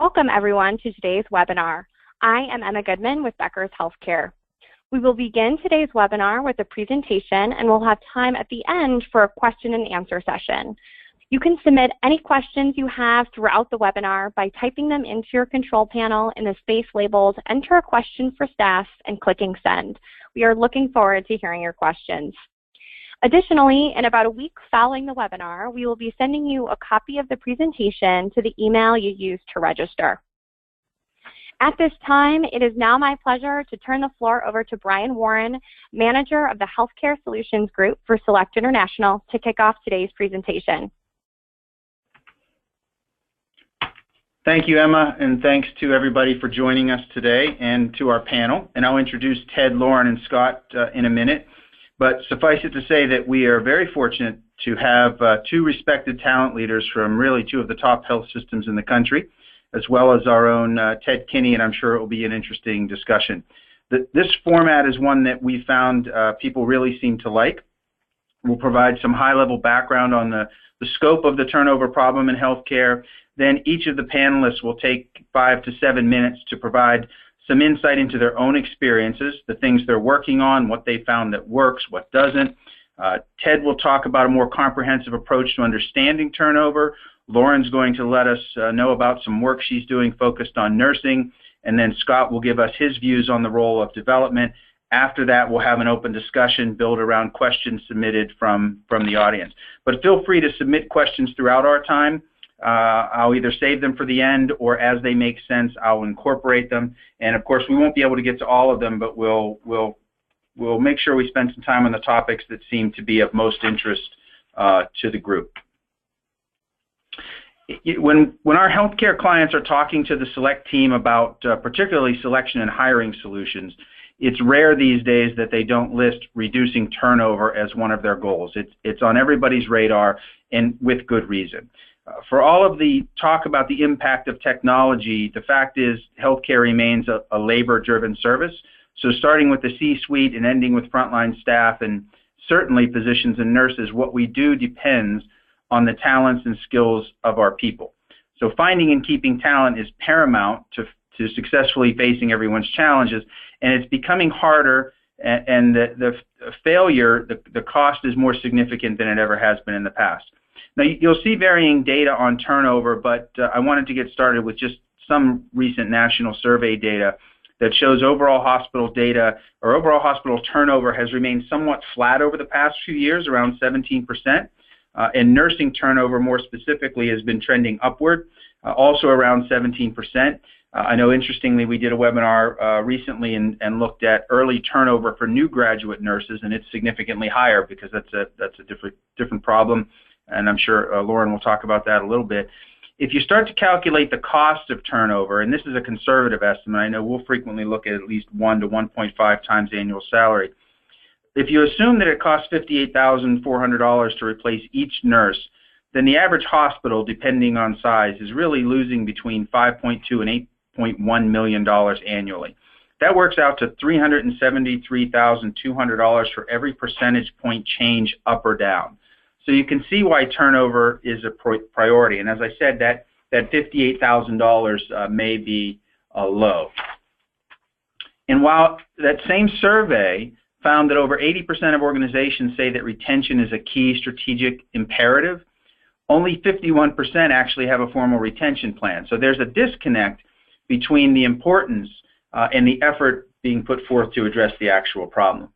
Welcome everyone to today's webinar. I am Emma Goodman with Becker's Healthcare. We will begin today's webinar with a presentation and we'll have time at the end for a question and answer session. You can submit any questions you have throughout the webinar by typing them into your control panel in the space labeled Enter a Question for Staff and clicking Send. We are looking forward to hearing your questions. Additionally, in about a week following the webinar, we will be sending you a copy of the presentation to the email you used to register. At this time, it is now my pleasure to turn the floor over to Brian Warren, Manager of the Healthcare Solutions Group for Select International, to kick off today's presentation. Thank you, Emma, and thanks to everybody for joining us today and to our panel. And I'll introduce Ted, Lauren, and Scott in a minute. But suffice it to say that we are very fortunate to have two respected talent leaders from really two of the top health systems in the country, as well as our own Ted Kinney, and I'm sure it will be an interesting discussion. This format is one that we found people really seem to like. We'll provide some high-level background on the scope of the turnover problem in healthcare. Then each of the panelists will take 5 to 7 minutes to provide some insight into their own experiences, the things they're working on, what they found that works, what doesn't. Ted will talk about a more comprehensive approach to understanding turnover. Lauren's going to let us know about some work she's doing focused on nursing, and then Scott will give us his views on the role of development. After that, we'll have an open discussion built around questions submitted from the audience. But feel free to submit questions throughout our time. I'll either save them for the end, or as they make sense, I'll incorporate them. And of course, we won't be able to get to all of them, but we'll make sure we spend some time on the topics that seem to be of most interest to the group. When our healthcare clients are talking to the Select team about particularly selection and hiring solutions, it's rare these days that they don't list reducing turnover as one of their goals. It's on everybody's radar, and with good reason. For all of the talk about the impact of technology, the fact is healthcare remains a labor-driven service. So starting with the C-suite and ending with frontline staff and certainly physicians and nurses, what we do depends on the talents and skills of our people. So finding and keeping talent is paramount to successfully facing everyone's challenges, and it's becoming harder, and the failure, the cost is more significant than it ever has been in the past. Now, you'll see varying data on turnover, but I wanted to get started with just some recent national survey data that shows overall hospital data, or overall hospital turnover has remained somewhat flat over the past few years, around 17%, and nursing turnover more specifically has been trending upward, also around 17%. I know, interestingly, we did a webinar recently and looked at early turnover for new graduate nurses, and it's significantly higher because that's a different problem. And I'm sure Lauren will talk about that a little bit. If you start to calculate the cost of turnover, and this is a conservative estimate, I know we'll frequently look at least 1 to 1.5 times annual salary. If you assume that it costs $58,400 to replace each nurse, then the average hospital, depending on size, is really losing between $5.2 and $8.1 million annually. That works out to $373,200 for every percentage point change up or down. So you can see why turnover is a priority. And as I said, that $58,000 may be low. And while that same survey found that over 80% of organizations say that retention is a key strategic imperative, only 51% actually have a formal retention plan. So there's a disconnect between the importance and the effort being put forth to address the actual problem.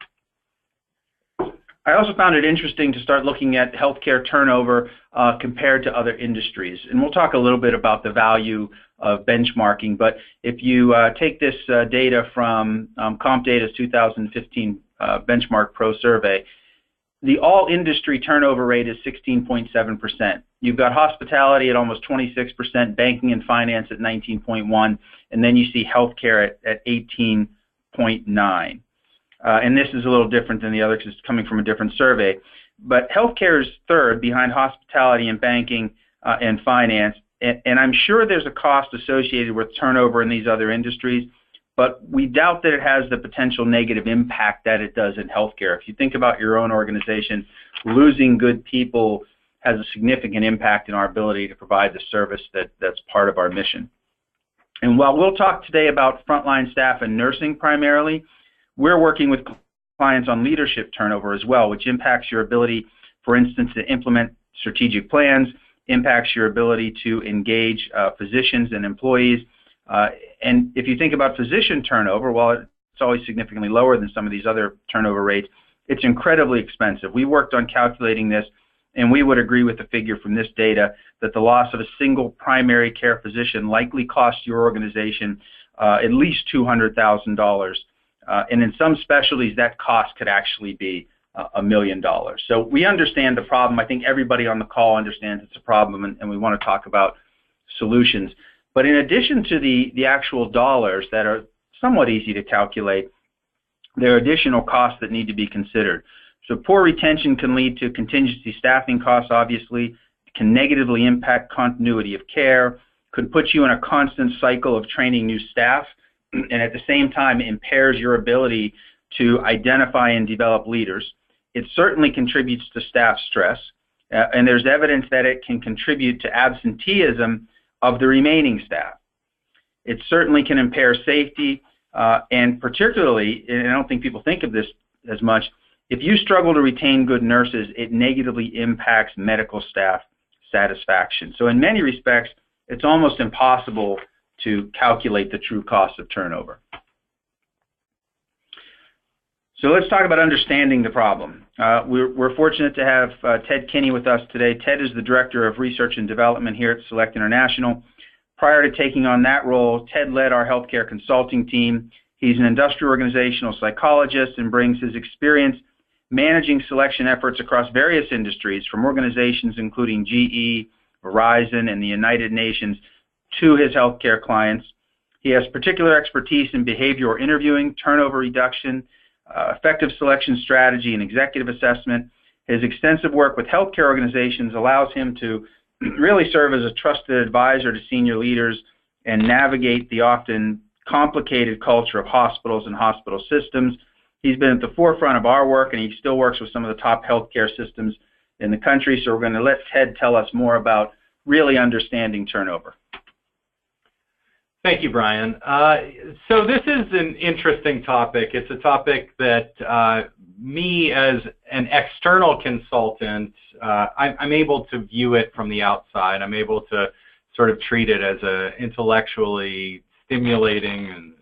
I also found it interesting to start looking at healthcare turnover compared to other industries. And we'll talk a little bit about the value of benchmarking, but if you take this data from CompData's 2015 Benchmark Pro survey, the all-industry turnover rate is 16.7%. You've got hospitality at almost 26%, banking and finance at 19.1%, and then you see healthcare at 18.9%. And this is a little different than the other because it's coming from a different survey. But healthcare is third behind hospitality and banking and finance. And I'm sure there's a cost associated with turnover in these other industries, but we doubt that it has the potential negative impact that it does in healthcare. If you think about your own organization, losing good people has a significant impact in our ability to provide the service that's part of our mission. And while we'll talk today about frontline staff and nursing primarily, we're working with clients on leadership turnover as well, which impacts your ability, for instance, to implement strategic plans, impacts your ability to engage physicians and employees. And if you think about physician turnover, while it's always significantly lower than some of these other turnover rates, it's incredibly expensive. We worked on calculating this, and we would agree with the figure from this data that the loss of a single primary care physician likely costs your organization at least $200,000. And in some specialties, that cost could actually be $1 million. So we understand the problem. I think everybody on the call understands it's a problem, and we want to talk about solutions. But in addition to the actual dollars that are somewhat easy to calculate, there are additional costs that need to be considered. So poor retention can lead to contingency staffing costs, obviously, can negatively impact continuity of care, could put you in a constant cycle of training new staff, and at the same time impairs your ability to identify and develop leaders. It certainly contributes to staff stress, and there's evidence that it can contribute to absenteeism of the remaining staff. It certainly can impair safety, and particularly, and I don't think people think of this as much, if you struggle to retain good nurses, it negatively impacts medical staff satisfaction. So in many respects, it's almost impossible to calculate the true cost of turnover. So let's talk about understanding the problem. We're fortunate to have Ted Kinney with us today. Ted is the Director of Research and Development here at Select International. Prior to taking on that role, Ted led our healthcare consulting team. He's an industrial organizational psychologist and brings his experience managing selection efforts across various industries, from organizations including GE, Verizon, and the United Nations, to his healthcare clients. He has particular expertise in behavioral interviewing, turnover reduction, effective selection strategy, and executive assessment. His extensive work with healthcare organizations allows him to really serve as a trusted advisor to senior leaders and navigate the often complicated culture of hospitals and hospital systems. He's been at the forefront of our work, and he still works with some of the top healthcare systems in the country. So we're going to let Ted tell us more about really understanding turnover. Thank you, Brian. So this is an interesting topic. It's a topic that me as an external consultant, I'm able to view it from the outside. I'm able to sort of treat it as a intellectually stimulating and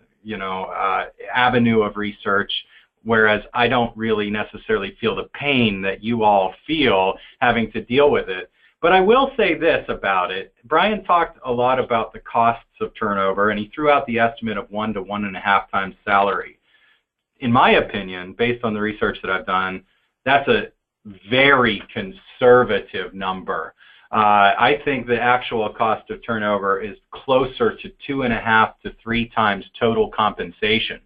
avenue of research, whereas I don't really necessarily feel the pain that you all feel having to deal with it. But I will say this about it. Brian talked a lot about the costs of turnover, and he threw out the estimate of 1 to 1.5 times salary. In my opinion, based on the research that I've done, that's a very conservative number. I think the actual cost of turnover is closer to 2.5 to 3 times total compensation.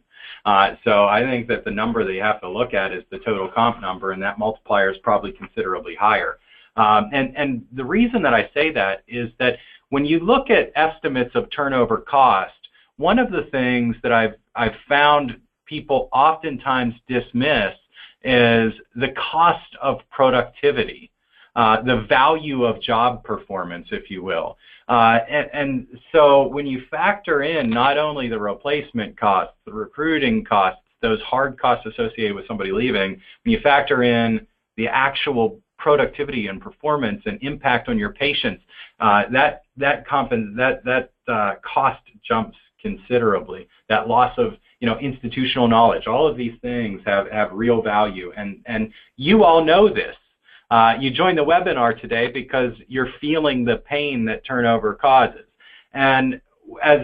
So I think that the number that you have to look at is the total comp number, and that multiplier is probably considerably higher. And the reason that I say that is that when you look at estimates of turnover cost, one of the things that I've found people oftentimes dismiss is the cost of productivity, the value of job performance, if you will. And so when you factor in not only the replacement costs, the recruiting costs, those hard costs associated with somebody leaving, when you factor in the actual productivity and performance and impact on your patients, that cost jumps considerably. That loss of institutional knowledge, all of these things have real value, and you all know this. You joined the webinar today because you're feeling the pain that turnover causes, and as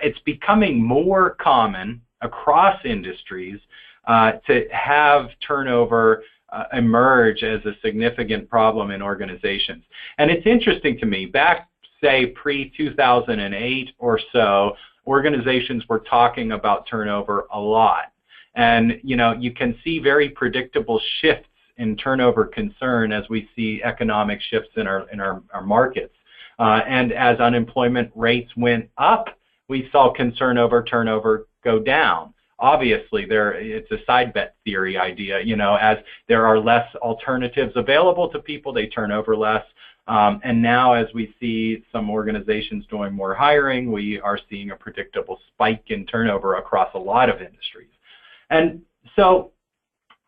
it's becoming more common across industries to have turnover emerge as a significant problem in organizations. And it's interesting to me, back say pre-2008 or so, organizations were talking about turnover a lot. And you can see very predictable shifts in turnover concern as we see economic shifts in our markets. And as unemployment rates went up, we saw concern over turnover go down. obviously it's a side bet theory idea, as there are less alternatives available to people, they turn over less. And now as we see some organizations doing more hiring, we are seeing a predictable spike in turnover across a lot of industries. And so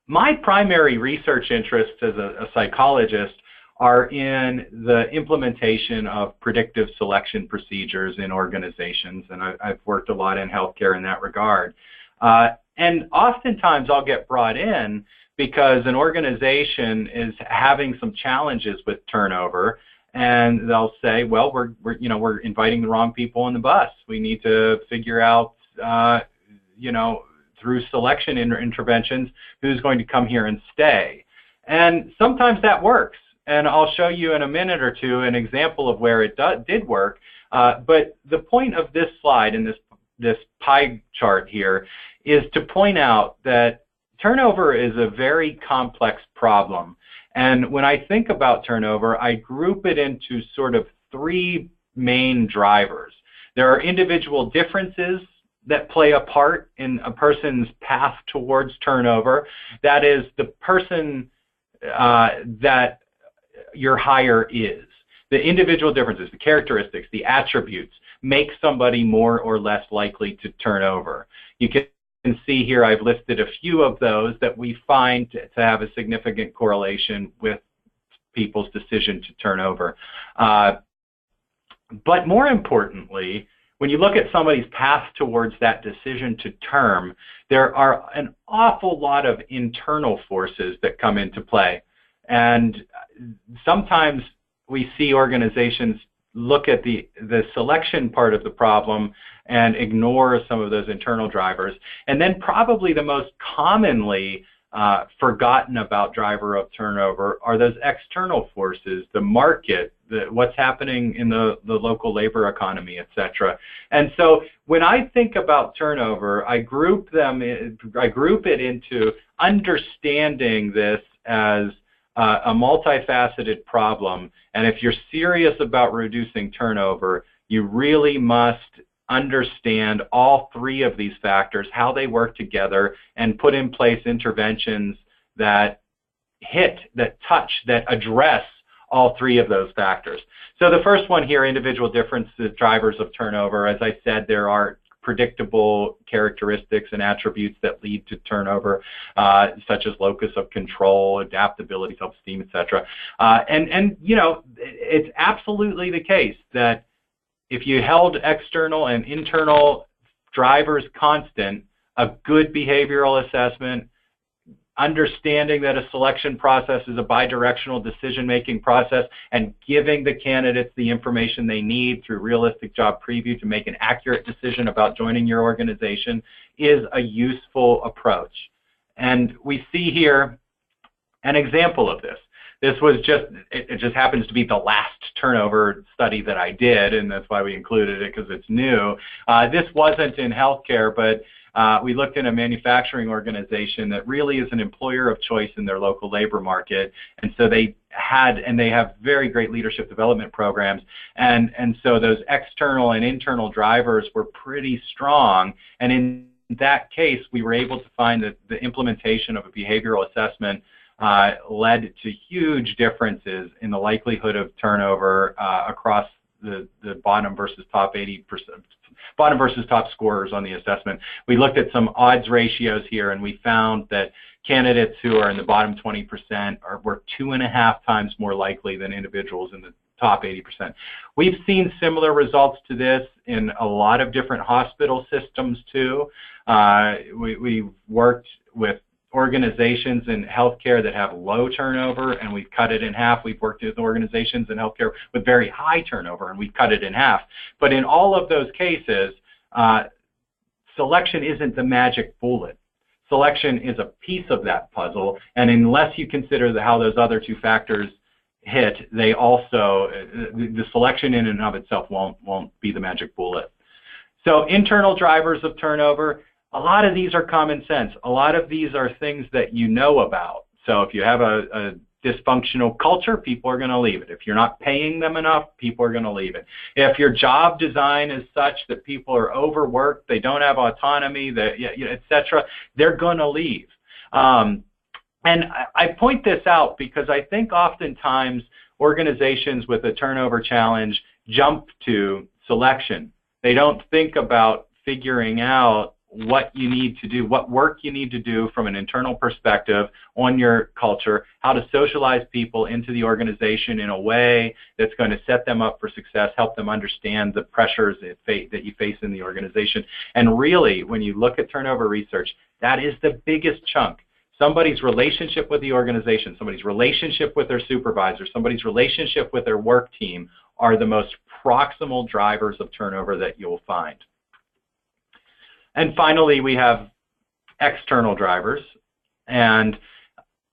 my primary research interests as a psychologist are in the implementation of predictive selection procedures in organizations, and I've worked a lot in healthcare in that regard. And oftentimes I'll get brought in because an organization is having some challenges with turnover, and they'll say, well, we're inviting the wrong people on the bus. We need to figure out, through selection interventions, who's going to come here and stay. And sometimes that works. And I'll show you in a minute or two an example of where it did work. But the point of this slide and this pie chart here is to point out that turnover is a very complex problem. And when I think about turnover, I group it into sort of three main drivers. There are individual differences that play a part in a person's path towards turnover. That is, the person that your hire is. The individual differences, the characteristics, the attributes make somebody more or less likely to turn over. You can see here I've listed a few of those that we find to have a significant correlation with people's decision to turn over. But more importantly, when you look at somebody's path towards that decision to term, there are an awful lot of internal forces that come into play. And sometimes we see organizations look at the selection part of the problem and ignore some of those internal drivers. And then probably the most commonly forgotten about driver of turnover are those external forces, the market, what's happening in the local labor economy, et cetera. And so when I think about turnover, I group it into understanding this as a multifaceted problem. And if you're serious about reducing turnover, you really must understand all three of these factors, how they work together, and put in place interventions that touch, that address all three of those factors. So the first one here, individual differences, drivers of turnover. As I said, there are predictable characteristics and attributes that lead to turnover, such as locus of control, adaptability, self-esteem, etc. And it's absolutely the case that if you held external and internal drivers constant, a good behavioral assessment, understanding that a selection process is a bidirectional decision-making process, and giving the candidates the information they need through realistic job preview to make an accurate decision about joining your organization is a useful approach. And we see here an example of this. This was it just happens to be the last turnover study that I did, and that's why we included it, because it's new. This wasn't in healthcare, but we looked at a manufacturing organization that really is an employer of choice in their local labor market, and so they have very great leadership development programs, and so those external and internal drivers were pretty strong. And in that case, we were able to find that the implementation of a behavioral assessment led to huge differences in the likelihood of turnover across the bottom versus top 80%, bottom versus top scorers on the assessment. We looked at some odds ratios here, and we found that candidates who are in the bottom 20% were 2.5 times more likely than individuals in the top 80%. We've seen similar results to this in a lot of different hospital systems too. We've worked with organizations in healthcare that have low turnover, and we've cut it in half. We've worked with organizations in healthcare with very high turnover, and we've cut it in half. But in all of those cases, selection isn't the magic bullet. Selection is a piece of that puzzle, and unless you consider how those other two factors hit, they also, the selection in and of itself won't be the magic bullet. So internal drivers of turnover, a lot of these are common sense. A lot of these are things that you know about. So if you have a dysfunctional culture, people are going to leave it. If you're not paying them enough, people are going to leave it. If your job design is such that people are overworked, they don't have autonomy, etc., they're going to leave. And I point this out because I think oftentimes organizations with a turnover challenge jump to selection. They don't think about figuring out what you need to do, what work you need to do from an internal perspective on your culture, how to socialize people into the organization in a way that's going to set them up for success, help them understand the pressures that you face in the organization. And really, when you look at turnover research, that is the biggest chunk. Somebody's relationship with the organization, somebody's relationship with their supervisor, somebody's relationship with their work team are the most proximal drivers of turnover that you'll find. And finally, we have external drivers. And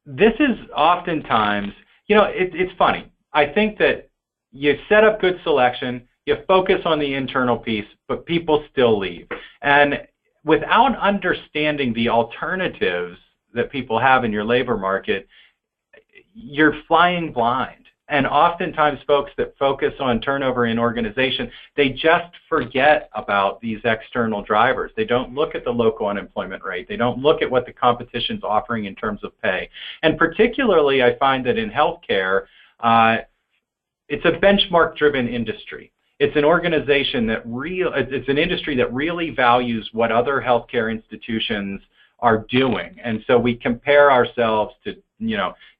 this is oftentimes, it's funny. I think that you set up good selection, you focus on the internal piece, but people still leave. And without understanding the alternatives that people have in your labor market, you're flying blind. And oftentimes folks that focus on turnover in organization, they just forget about these external drivers. They don't look at the local unemployment rate. They don't look at what the competition's offering in terms of pay. And particularly, I find that in healthcare, it's a benchmark-driven industry. It's an organization that it's an industry that really values what other healthcare institutions are doing. And so we compare ourselves to,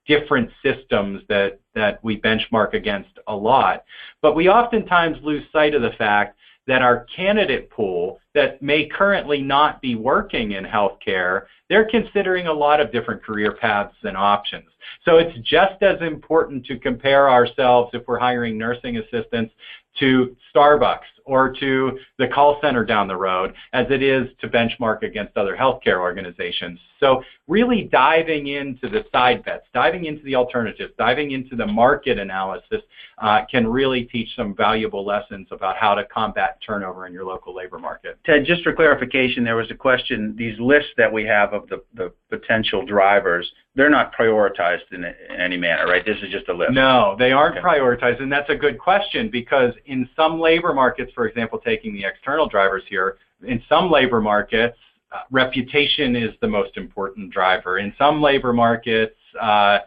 different systems that we benchmark against a lot. But we oftentimes lose sight of the fact that our candidate pool that may currently not be working in healthcare, they're considering a lot of different career paths and options. So it's just as important to compare ourselves if we're hiring nursing assistants to Starbucks or to the call center down the road as it is to benchmark against other healthcare organizations. So really diving into the side bets, diving into the alternatives, diving into the market analysis can really teach some valuable lessons about how to combat turnover in your local labor market. Ted, just for clarification, there was a question, these lists that we have of the potential drivers, they're not prioritized in any manner, right? This is just a list. No, they aren't prioritized, and that's a good question because in some labor markets, for example, taking the external drivers here, in some labor markets, reputation is the most important driver. In some labor markets, the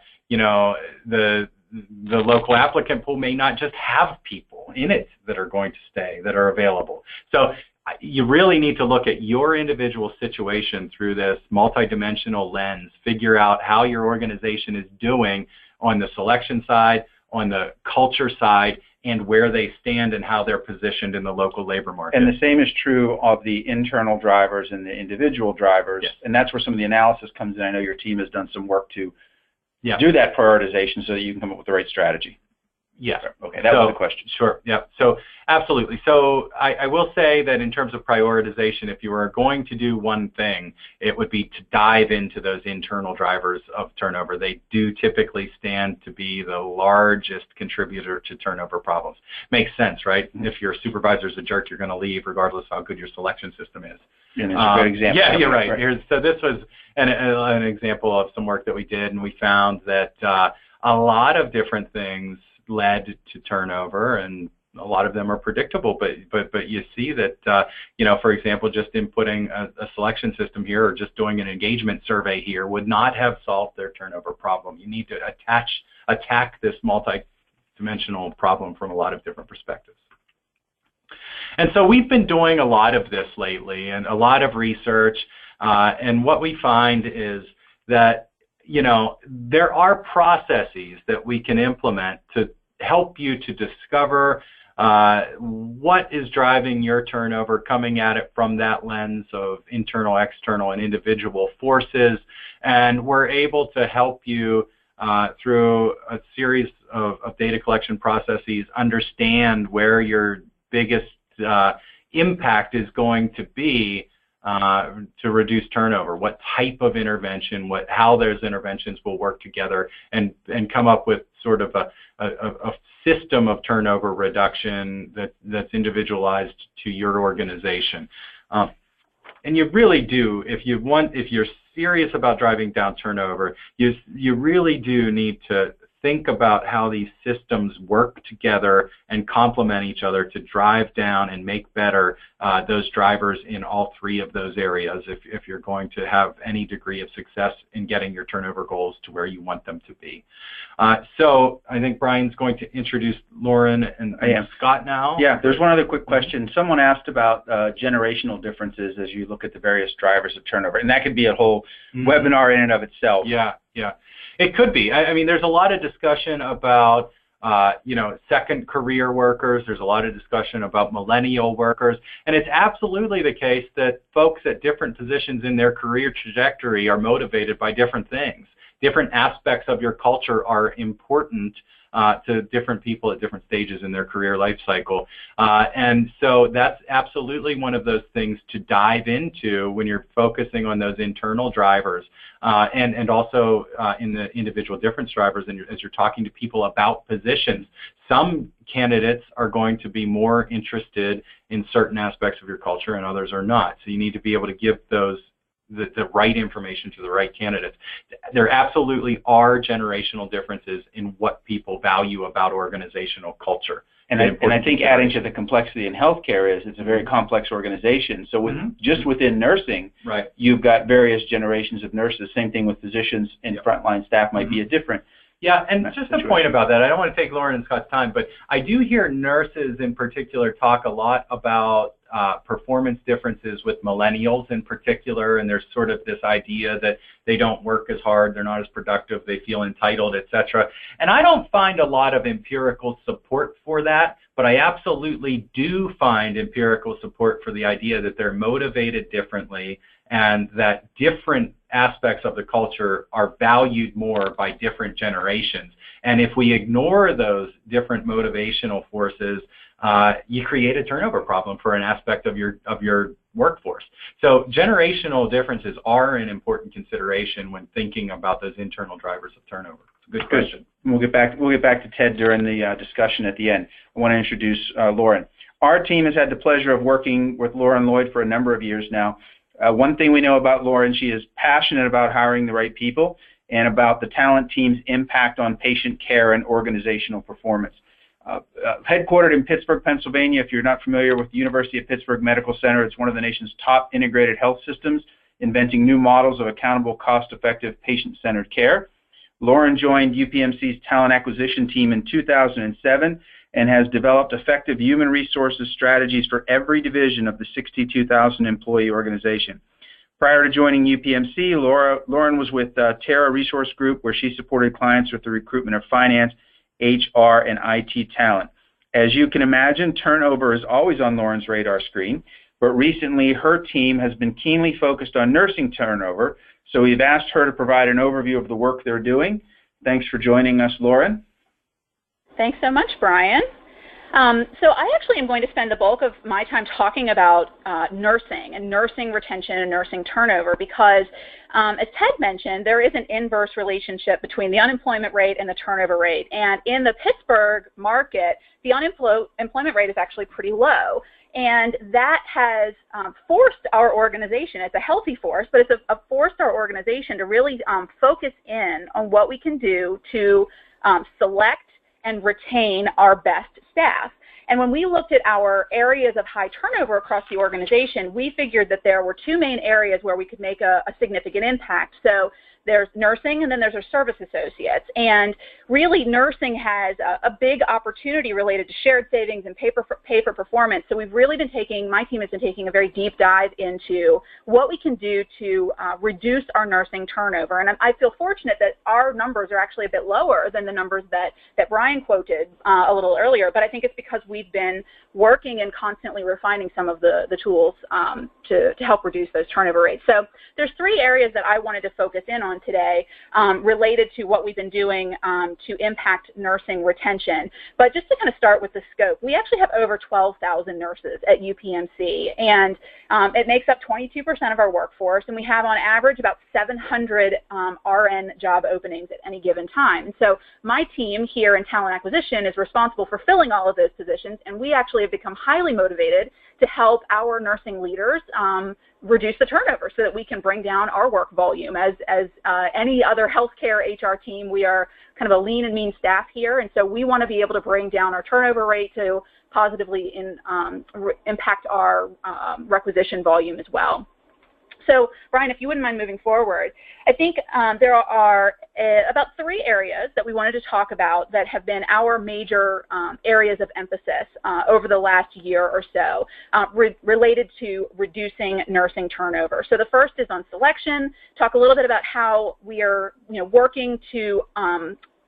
local applicant pool may not just have people in it that are going to stay, that are available. So you really need to look at your individual situation through this multidimensional lens, figure out how your organization is doing on the selection side, on the culture side, and where they stand and how they're positioned in the local labor market. And the same is true of the internal drivers and the individual drivers. Yes. And that's where some of the analysis comes in. I know your team has done some work to do that prioritization so that you can come up with the right strategy. Yeah. Okay, that was the question. Sure, yeah. So absolutely. So I will say that in terms of prioritization, if you were going to do one thing, it would be to dive into those internal drivers of turnover. They do typically stand to be the largest contributor to turnover problems. Makes sense, right? Mm-hmm. If your supervisor's a jerk, you're going to leave regardless of how good your selection system is. And it's a good example. Yeah, you're right. So this was an example of some work that we did, and we found that a lot of different things led to turnover, and a lot of them are predictable, but you see that, for example, just inputting a selection system here or just doing an engagement survey here would not have solved their turnover problem. You need to attack this multi-dimensional problem from a lot of different perspectives. And so we've been doing a lot of this lately and a lot of research, and what we find is that there are processes that we can implement to help you to discover what is driving your turnover, coming at it from that lens of internal, external, and individual forces. And we're able to help you through a series of data collection processes understand where your biggest impact is going to be to reduce turnover, what type of intervention, how those interventions will work together, and come up with sort of a system of turnover reduction that's individualized to your organization. And you really do, if you're serious about driving down turnover, you really do need to think about how these systems work together and complement each other to drive down and make better those drivers in all three of those areas if you're going to have any degree of success in getting your turnover goals to where you want them to be. So I think Brian's going to introduce Lauren and Scott now. Yeah, there's one other quick question. Someone asked about generational differences as you look at the various drivers of turnover, and that could be a whole webinar in and of itself. Yeah. It could be. I mean, there's a lot of discussion about, second career workers. There's a lot of discussion about millennial workers. And it's absolutely the case that folks at different positions in their career trajectory are motivated by different things. Different aspects of your culture are important to different people at different stages in their career life cycle. And so that's absolutely one of those things to dive into when you're focusing on those internal drivers and also in the individual difference drivers and as you're talking to people about positions. Some candidates are going to be more interested in certain aspects of your culture and others are not. So you need to be able to give those the right information to the right candidates. There absolutely are generational differences in what people value about organizational culture. And I think adding to the complexity in healthcare is it's a very complex organization. So just within nursing, you've got various generations of nurses. Same thing with physicians and frontline staff might be a different. Yeah, and just a point about that. I don't want to take Lauren and Scott's time, but I do hear nurses in particular talk a lot about performance differences with millennials in particular, and there's sort of this idea that they don't work as hard, they're not as productive, they feel entitled, etc. And I don't find a lot of empirical support for that, but I absolutely do find empirical support for the idea that they're motivated differently and that different aspects of the culture are valued more by different generations. And if we ignore those different motivational forces, you create a turnover problem for an aspect of your workforce. So generational differences are an important consideration when thinking about those internal drivers of turnover. It's a good question. We'll get back to Ted during the discussion at the end. I want to introduce Lauren. Our team has had the pleasure of working with Lauren Lloyd for a number of years now. One thing we know about Lauren, she is passionate about hiring the right people and about the talent team's impact on patient care and organizational performance. Headquartered in Pittsburgh, Pennsylvania, if you're not familiar with the University of Pittsburgh Medical Center, it's one of the nation's top integrated health systems, inventing new models of accountable, cost-effective, patient-centered care. Lauren joined UPMC's talent acquisition team in 2007 and has developed effective human resources strategies for every division of the 62,000 employee organization. Prior to joining UPMC, Lauren was with Terra Resource Group, where she supported clients with the recruitment of finance, HR, and IT talent. As you can imagine, turnover is always on Lauren's radar screen, but recently her team has been keenly focused on nursing turnover, so we've asked her to provide an overview of the work they're doing. Thanks for joining us, Lauren. Thanks so much, Brian. So I actually am going to spend the bulk of my time talking about nursing and nursing retention and nursing turnover because, as Ted mentioned, there is an inverse relationship between the unemployment rate and the turnover rate. And in the Pittsburgh market, the unemployment rate is actually pretty low. And that has forced our organization, it's a healthy force, but it's forced our organization to really focus in on what we can do to select and retain our best staff. And when we looked at our areas of high turnover across the organization, we figured that there were two main areas where we could make a significant impact. So there's nursing and then there's our service associates. And really nursing has a big opportunity related to shared savings and pay for performance. So we've really been my team has been taking a very deep dive into what we can do to reduce our nursing turnover. And I feel fortunate that our numbers are actually a bit lower than the numbers that Brian quoted a little earlier. But I think it's because we've been working and constantly refining some of the tools to help reduce those turnover rates. So there's three areas that I wanted to focus in on on today related to what we've been doing to impact nursing retention. But just to kind of start with the scope, we actually have over 12,000 nurses at UPMC, and it makes up 22% of our workforce, and we have on average about 700 RN job openings at any given time. And so my team here in talent acquisition is responsible for filling all of those positions, and we actually have become highly motivated to help our nursing leaders reduce the turnover so that we can bring down our work volume. As any other healthcare HR team, we are kind of a lean and mean staff here, and so we want to be able to bring down our turnover rate to positively impact our requisition volume as well. So, Brian, if you wouldn't mind moving forward, I think there are about 3 areas that we wanted to talk about that have been our major areas of emphasis over the last year or so related to reducing nursing turnover. So the first is on selection, talk a little bit about how we are working to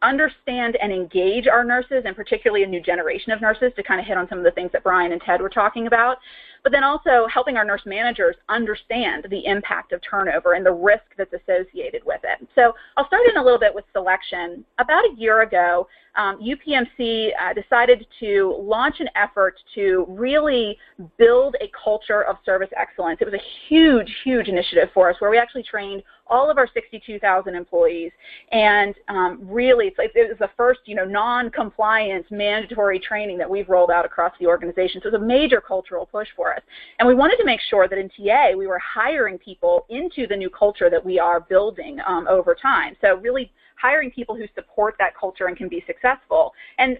understand and engage our nurses, and particularly a new generation of nurses, to kind of hit on some of the things that Brian and Ted were talking about, but then also helping our nurse managers understand the impact of turnover and the risk that's associated with it. So I'll start in a little bit with selection. About a year ago, UPMC decided to launch an effort to really build a culture of service excellence. It was a huge, huge initiative for us where we actually trained all of our 62,000 employees, and really it was the first non-compliance mandatory training that we've rolled out across the organization. So it was a major cultural push for us. And we wanted to make sure that in TA we were hiring people into the new culture that we are building over time. So really hiring people who support that culture and can be successful. And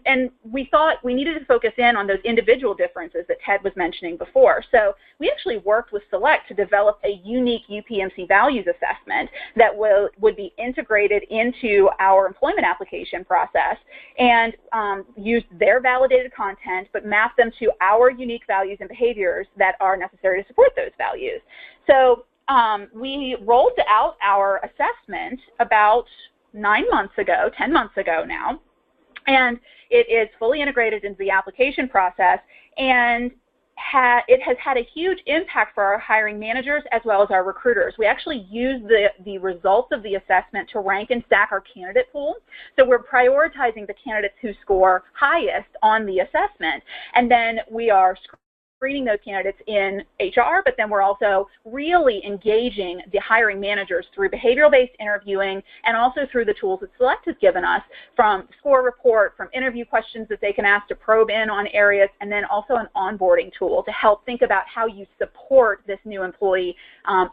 we thought we needed to focus in on those individual differences that Ted was mentioning before. So we actually worked with Select to develop a unique UPMC values assessment that would be integrated into our employment application process and use their validated content, but map them to our unique values and behaviors that are necessary to support those values. So we rolled out our assessment about 9 months ago, 10 months ago now, and it is fully integrated into the application process, and it has had a huge impact for our hiring managers as well as our recruiters. We actually use the results of the assessment to rank and stack our candidate pool. So we're prioritizing the candidates who score highest on the assessment, and then we are screening those candidates in HR, but then we're also really engaging the hiring managers through behavioral-based interviewing and also through the tools that Select has given us, from score report, from interview questions that they can ask to probe in on areas, and then also an onboarding tool to help think about how you support this new employee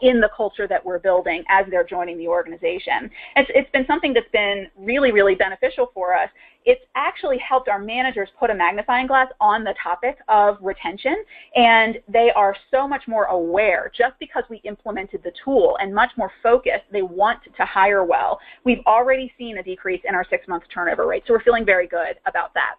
in the culture that we're building as they're joining the organization. It's been something that's been really, really beneficial for us. It's actually helped our managers put a magnifying glass on the topic of retention, and they are so much more aware just because we implemented the tool and much more focused. They want to hire well. We've already seen a decrease in our 6-month turnover rate, so we're feeling very good about that.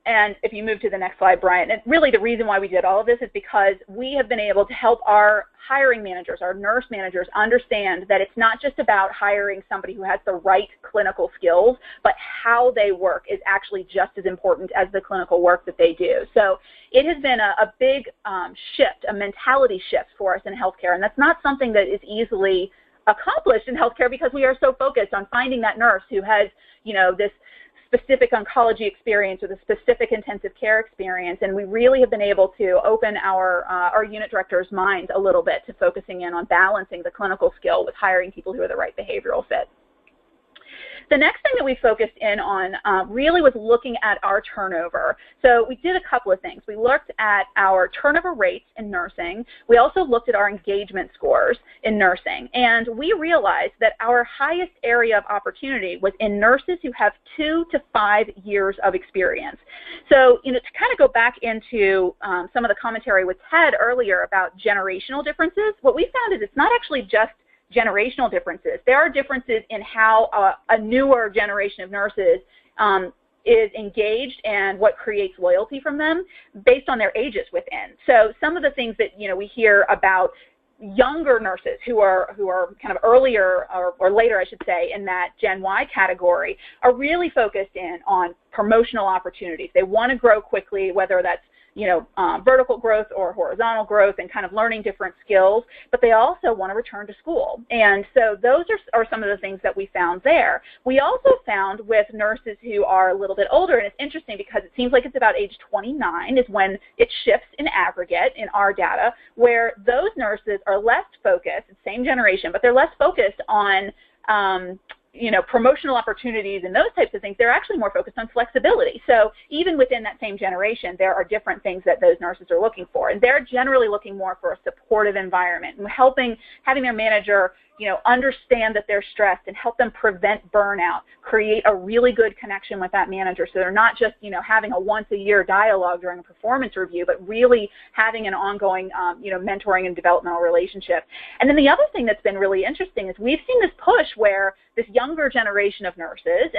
And if you move to the next slide, Brian, and really the reason why we did all of this is because we have been able to help our hiring managers, our nurse managers, understand that it's not just about hiring somebody who has the right clinical skills, but how they work is actually just as important as the clinical work that they do. So it has been a big shift, a mentality shift for us in healthcare, and that's not something that is easily accomplished in healthcare because we are so focused on finding that nurse who has, this specific oncology experience or the specific intensive care experience, and we really have been able to open our unit directors' minds a little bit to focusing in on balancing the clinical skill with hiring people who are the right behavioral fit. The next thing that we focused in on really was looking at our turnover. So we did a couple of things. We looked at our turnover rates in nursing. We also looked at our engagement scores in nursing. And we realized that our highest area of opportunity was in nurses who have 2 to 5 years of experience. So, to kind of go back into some of the commentary with Ted earlier about generational differences, what we found is it's not actually just generational differences. There are differences in how a newer generation of nurses is engaged and what creates loyalty from them based on their ages within. So some of the things that we hear about younger nurses who are kind of earlier or later, I should say, in that Gen Y category are really focused in on promotional opportunities. They want to grow quickly, whether that's vertical growth or horizontal growth and kind of learning different skills, but they also want to return to school. And so those are some of the things that we found there. We also found with nurses who are a little bit older, and it's interesting because it seems like it's about age 29 is when it shifts in aggregate in our data, where those nurses are less focused, same generation, but they're less focused on promotional opportunities and those types of things. They're actually more focused on flexibility. So even within that same generation, there are different things that those nurses are looking for. And they're generally looking more for a supportive environment and having their manager understand that they're stressed and help them prevent burnout, create a really good connection with that manager so they're not just, having a once-a-year dialogue during a performance review, but really having an ongoing, mentoring and developmental relationship. And then the other thing that's been really interesting is we've seen this push where this younger generation of nurses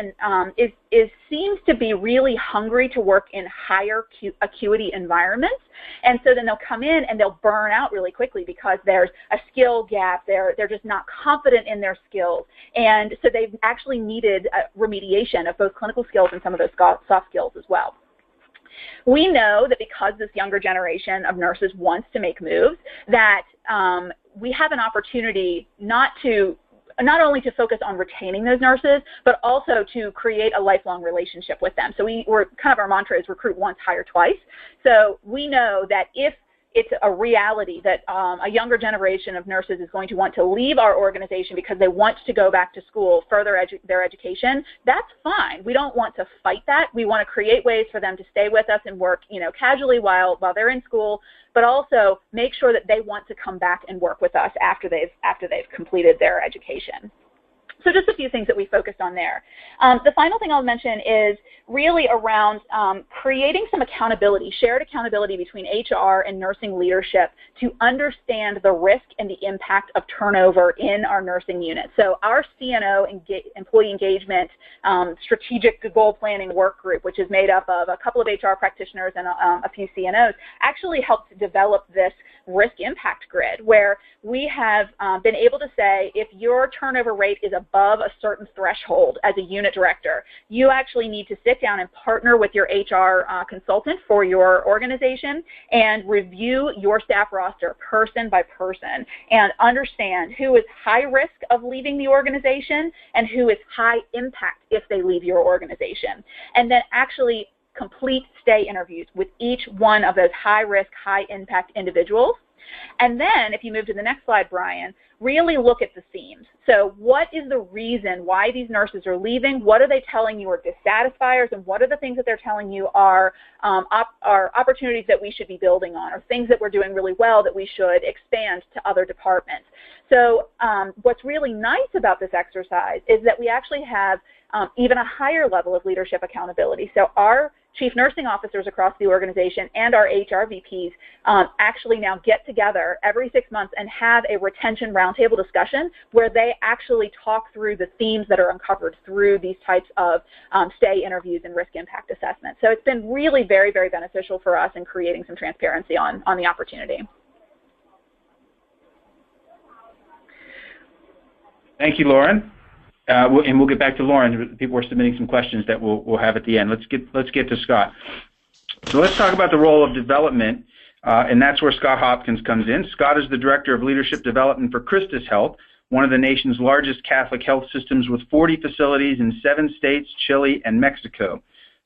seems to be really hungry to work in higher acuity environments. And so then they'll come in and they'll burn out really quickly because there's a skill gap. They're just not confident in their skills. And so they've actually needed remediation of both clinical skills and some of those soft skills as well. We know that because this younger generation of nurses wants to make moves, that we have an opportunity not only to focus on retaining those nurses, but also to create a lifelong relationship with them. So our mantra is recruit once, hire twice. So we know that if it's a reality that a younger generation of nurses is going to want to leave our organization because they want to go back to school, further their education, that's fine. We don't want to fight that. We want to create ways for them to stay with us and work, casually while they're in school, but also make sure that they want to come back and work with us after they've completed their education. So just a few things that we focused on there. The final thing I'll mention is really around creating some accountability, shared accountability between HR and nursing leadership to understand the risk and the impact of turnover in our nursing unit. So our CNO, Employee Engagement Strategic Goal Planning Work Group, which is made up of a couple of HR practitioners and a few CNOs, actually helped develop this risk impact grid where we have been able to say if your turnover rate is above a certain threshold as a unit director, you actually need to sit down and partner with your HR consultant for your organization and review your staff roster person by person and understand who is high risk of leaving the organization and who is high impact if they leave your organization. And then actually complete stay interviews with each one of those high-risk, high-impact individuals. And then, if you move to the next slide, Brian, really look at the themes. So what is the reason why these nurses are leaving? What are they telling you are dissatisfiers? And what are the things that they're telling you are opportunities that we should be building on or things that we're doing really well that we should expand to other departments? So what's really nice about this exercise is that we actually have even a higher level of leadership accountability. So our chief nursing officers across the organization and our HR VPs actually now get together every 6 months and have a retention roundtable discussion where they actually talk through the themes that are uncovered through these types of stay interviews and risk impact assessments. So it's been really very, very beneficial for us in creating some transparency on the opportunity. Thank you, Lauren. And we'll get back to Lauren. People are submitting some questions that we'll have at the end. Let's get to Scott. So let's talk about the role of development, and that's where Scott Hopkins comes in. Scott is the Director of Leadership Development for Christus Health, one of the nation's largest Catholic health systems with 40 facilities in 7 states, Chile, and Mexico.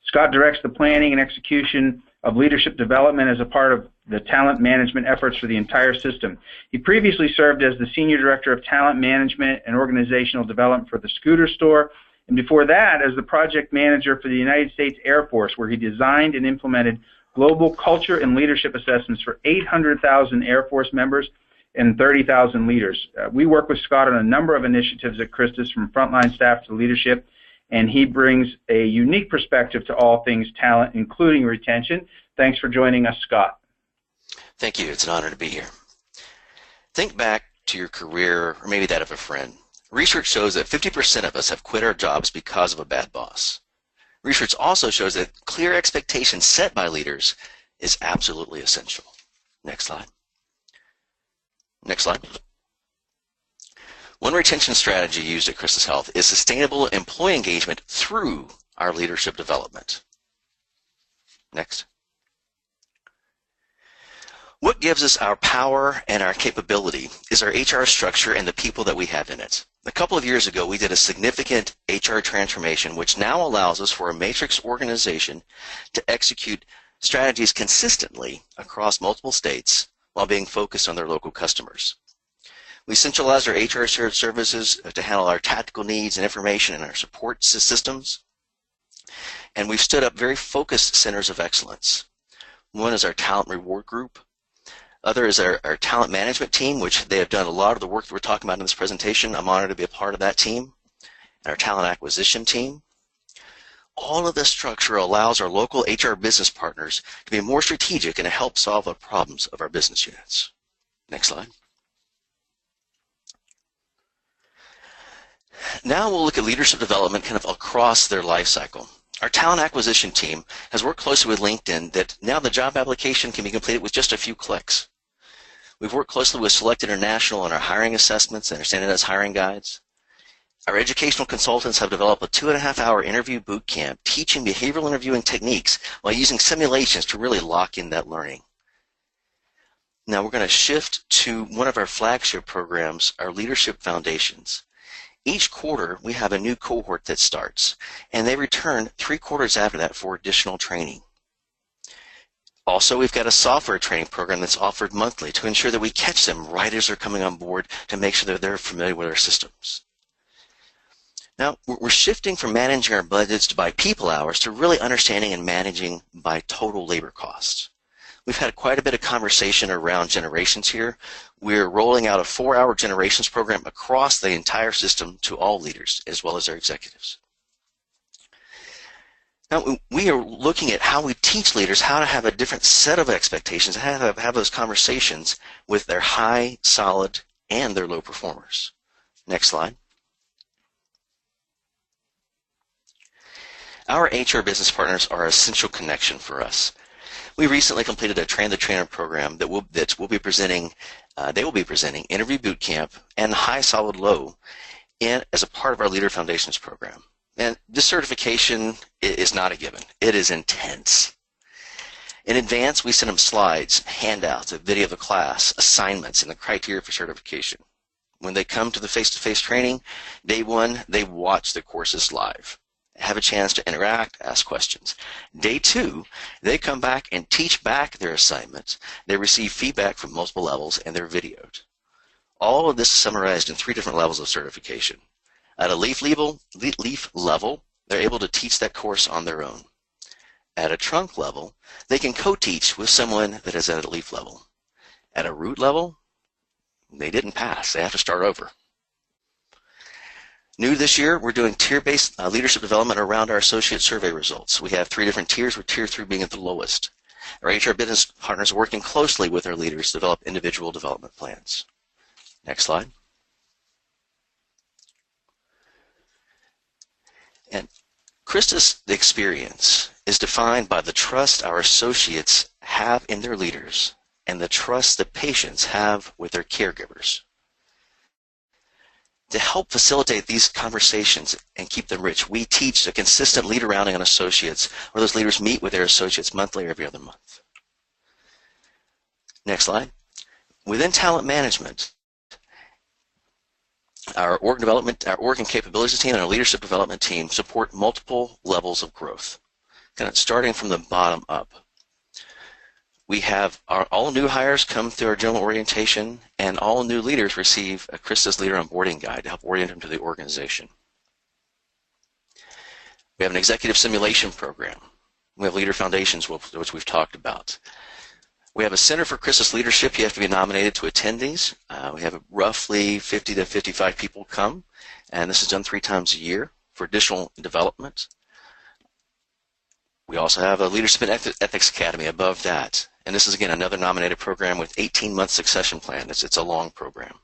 Scott directs the planning and execution of leadership development as a part of the talent management efforts for the entire system. He previously served as the Senior Director of Talent Management and Organizational Development for the Scooter Store, and before that as the Project Manager for the United States Air Force, where he designed and implemented global culture and leadership assessments for 800,000 Air Force members and 30,000 leaders. We work with Scott on a number of initiatives at Christus, from frontline staff to leadership, and he brings a unique perspective to all things talent, including retention. Thanks for joining us, Scott. Thank you. It's an honor to be here. Think back to your career, or maybe that of a friend. Research shows that 50% of us have quit our jobs because of a bad boss. Research also shows that clear expectations set by leaders is absolutely essential. Next slide. Next slide. One retention strategy used at Christus Health is sustainable employee engagement through our leadership development. Next. What gives us our power and our capability is our HR structure and the people that we have in it. A couple of years ago, we did a significant HR transformation, which now allows us for a matrix organization to execute strategies consistently across multiple states while being focused on their local customers. We centralized our HR shared services to handle our tactical needs and information and our support systems. And we've stood up very focused centers of excellence. One is our talent reward group. Other is our talent management team, which they have done a lot of the work that we're talking about in this presentation. I'm honored to be a part of that team. And our talent acquisition team. All of this structure allows our local HR business partners to be more strategic and to help solve the problems of our business units. Next slide. Now we'll look at leadership development kind of across their life cycle. Our talent acquisition team has worked closely with LinkedIn that now the job application can be completed with just a few clicks. We've worked closely with Select International on our hiring assessments and our standardized hiring guides. Our educational consultants have developed a 2.5-hour interview boot camp teaching behavioral interviewing techniques while using simulations to really lock in that learning. Now we're going to shift to one of our flagship programs, our Leadership Foundations. Each quarter, we have a new cohort that starts, and they return 3 quarters after that for additional training. Also, we've got a software training program that's offered monthly to ensure that we catch them right as they're coming on board to make sure that they're familiar with our systems. Now, we're shifting from managing our budgets by people hours to really understanding and managing by total labor costs. We've had quite a bit of conversation around generations here. We're rolling out a 4-hour generations program across the entire system to all leaders as well as our executives. Now, we are looking at how we teach leaders how to have a different set of expectations, how to have those conversations with their high, solid, and their low performers. Next slide. Our HR business partners are an essential connection for us. We recently completed a Train the Trainer program that will be presenting. They will be presenting Interview Boot Camp and High, Solid, Low as a part of our Leader Foundations program. And this certification is not a given. It is intense. In advance, we send them slides, handouts, a video of the class, assignments, and the criteria for certification. When they come to the face-to-face training, day 1, they watch the courses live, have a chance to interact, ask questions. Day 2, they come back and teach back their assignments. They receive feedback from multiple levels, and they're videoed. All of this is summarized in 3 different levels of certification. At a leaf level, they're able to teach that course on their own. At a trunk level, they can co-teach with someone that is at a leaf level. At a root level, they didn't pass. They have to start over. New this year, we're doing tier-based leadership development around our associate survey results. We have 3 different tiers, with tier 3 being at the lowest. Our HR business partners are working closely with our leaders to develop individual development plans. Next slide. And Christus experience is defined by the trust our associates have in their leaders and the trust that patients have with their caregivers. To help facilitate these conversations and keep them rich, we teach a consistent leader rounding on associates, where those leaders meet with their associates monthly or every other month. Next slide. Within talent management, our org and capabilities team and our leadership development team support multiple levels of growth, kind of starting from the bottom up. We have all new hires come through our general orientation, and all new leaders receive a Christus Leader Onboarding Guide to help orient them to the organization. We have an executive simulation program. We have Leader Foundations, which we've talked about. We have a Center for Christus Leadership. You have to be nominated to attend these. We have roughly 50 to 55 people come, and this is done 3 times a year for additional development. We also have a Leadership and Ethics Academy above that. And this is, again, another nominated program with 18-month succession plan. It's a long program.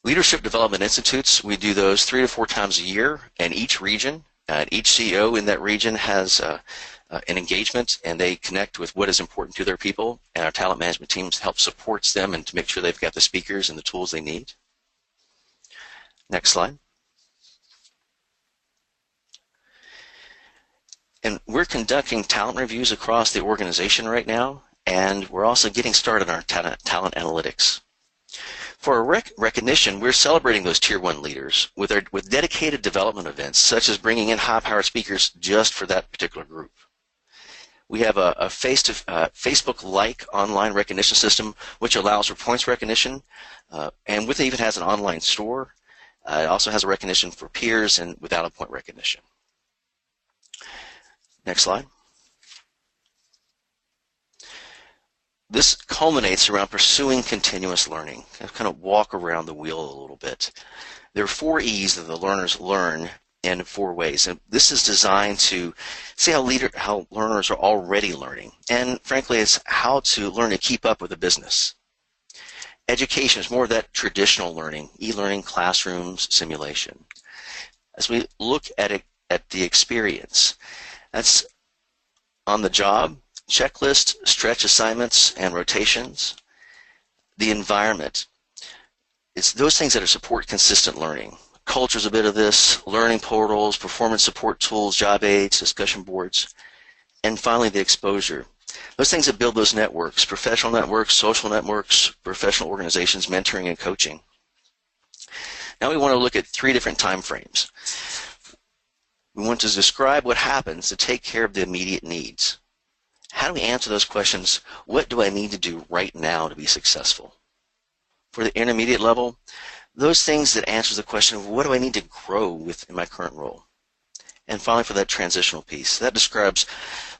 Leadership Development Institutes, we do those 3 to 4 times a year, and each region, each CEO in that region has an engagement, and they connect with what is important to their people, and our talent management teams help supports them and to make sure they've got the speakers and the tools they need. Next slide. And we're conducting talent reviews across the organization right now, and we're also getting started on our talent analytics. For our recognition, we're celebrating those Tier 1 leaders with dedicated development events, such as bringing in high-powered speakers just for that particular group. We have a Facebook-like online recognition system, which allows for points recognition, and with it even has an online store. It also has a recognition for peers and without a point recognition. Next slide. This culminates around pursuing continuous learning. I'll kind of walk around the wheel a little bit. There are 4 E's that the learners learn in 4 ways, and this is designed to see how learners are already learning, and frankly, it's how to learn to keep up with the business. Education is more of that traditional learning, e-learning, classrooms, simulation. As we look at the experience, that's on the job, checklist, stretch assignments, and rotations. The environment, it's those things that support consistent learning. Culture's a bit of this, learning portals, performance support tools, job aids, discussion boards, and finally the exposure. Those things that build those networks, professional networks, social networks, professional organizations, mentoring and coaching. Now we want to look at 3 different time frames. We want to describe what happens to take care of the immediate needs. How do we answer those questions? What do I need to do right now to be successful? For the intermediate level, those things that answers the question of what do I need to grow with in my current role? And finally, for that transitional piece, that describes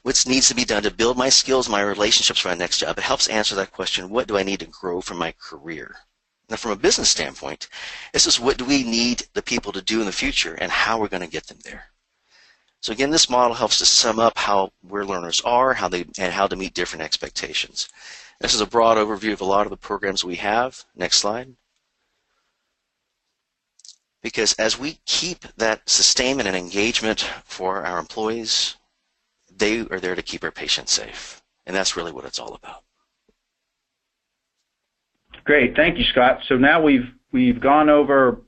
what needs to be done to build my skills, my relationships for my next job. It helps answer that question, what do I need to grow from my career? Now, from a business standpoint, this is what do we need the people to do in the future and how we're going to get them there. So again, this model helps to sum up where learners are, and how to meet different expectations. This is a broad overview of a lot of the programs we have. Next slide. Because as we keep that sustainment and engagement for our employees, they are there to keep our patients safe. And that's really what it's all about. Great, thank you, Scott. So now we've gone over